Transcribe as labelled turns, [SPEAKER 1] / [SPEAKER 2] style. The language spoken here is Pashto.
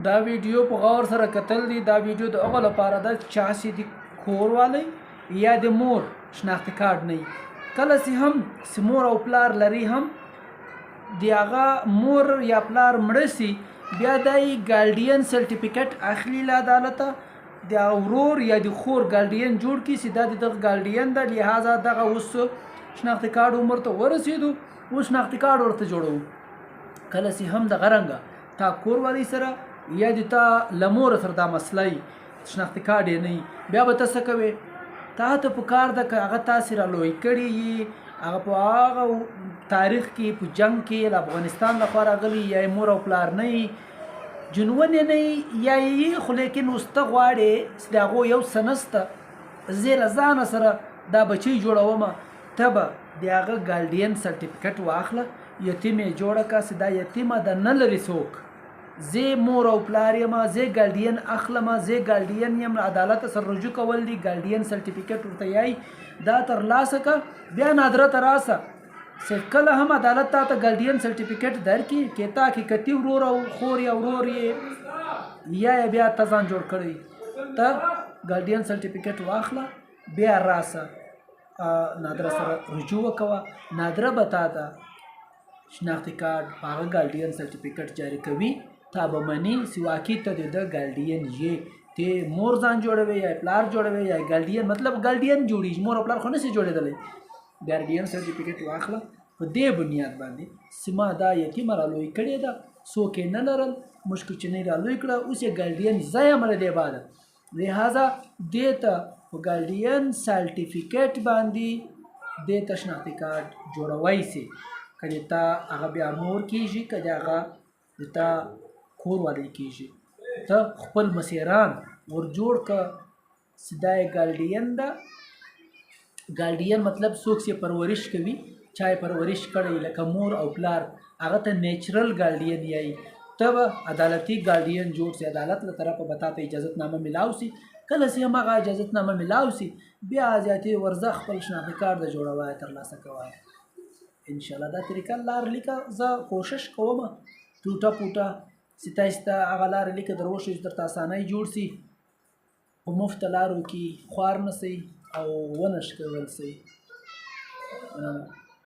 [SPEAKER 1] دا ویډیو په غور سره کتل دي. دا ویډیو د هغه لپاره ده چا چې د کور والی یا د مور شناختی کارت نه وي. کله چې هم مور او پلار لري هم د هغه مور یا پلار مړه سي بیا د ګالډین سرټیفیکټ اخلي له عدالته د ورور یا د خور ګالډین جوړ کړي چې دا د دغه ګالډین ده، لهذا دغه اوس شناختی کارت عمر ته ورسېدو اوس شناختی کارت ورته جوړوو. کله چې هم دغه رنګه تا کور والی سره یا د تا لمور سره دا مسله وي شناختی کارت یې نه وي، بیا به ته څه کوې؟ تا ته په کار ده که هغه تاسې را لوی کړي یي، هغه په هغه تاریخ کې په جنګ کې له افغانستان لخوا راغلي یا مور او پلار نه وي، جنون یې نه وي یا یې، خو لیکن اوس ته غواړې چې د هغو یو څه نسته، زه له ځانه سره دا بچی جوړومه، ته به د هغه ګالډین سرټیفیکټ واخله، یتیم یې جوړه کړه چې دا یتیمه ده نه لري څوک، زه مور او پلار یم، زه ګالډین اخلم، زه ګالډین یم، عدالت سره رجوع کول دي، ګالډین سرټیفیکټ ورته یایي، دا ترلاسه کړه، بیا نادره ته راسه چې کله هم عدالت تا ته ګالډین سرټیفیکټ درکړي کې تا کې کتی ورور او خور یا ورور یې یا بیا ته ځان جوړ کړی، ته ګالډین سرټیفیکټ واخله بیا راسه نادره سره رجوع وکوه، نادره به تا ته شناختی کارت په هغه ګالډین سرټیفیکټ جاري کوي، تا به مني چې واقعي ته د ده ګالډین یې، ته مور ځان جوړوي یا پلار جوړوي یا ګالډین، مطلب ګالډین جوړېږي، مور او پلار خو نشي جوړېدلی. ګالډین سرټیفیکټ واخله په دې بنیاد باندې چې ما دا یتیمه را لوی کړې ده، څوک یې نه لرل، موږ کوچنۍ را لوی کړه، اوس یې ګالډین زه یم له دې بعده، لهذا دې ته په ګالډین سرټیفیکټ باندې دې ته شناختی کارت جوړوی سي، که د تا هغه بیا مور کېږي که د هغه د تا کور والی کېږي، ته خپل مسیران ور جوړ کړه چې دا یې ګالډین ده. ګالډین مطلب څوک چې پرورش کوي، چا یې پرورش کړی لکه مور او پلار، هغه ته نیچرل ګالډین یایي، ته به عدالتي ګالډین جوړ سي، عدالت له طرفه به تا ته اجازت نامه میلاو سي، کله چې هم هغه اجازت نامه میلاو سي بیا زیاتې ورځه خپل شناختی کارت د جوړوی ترلاسه کوی. انشاءالله دا طریقه لار لیکه، زه کوشش کوم ټوټه پوټه چې تاسې ته هغه لارې لیکه در وښیو چې درته اسانۍ جوړ سي، په مفته لارو کې خوار نه سئ او ونه ښکول سئ.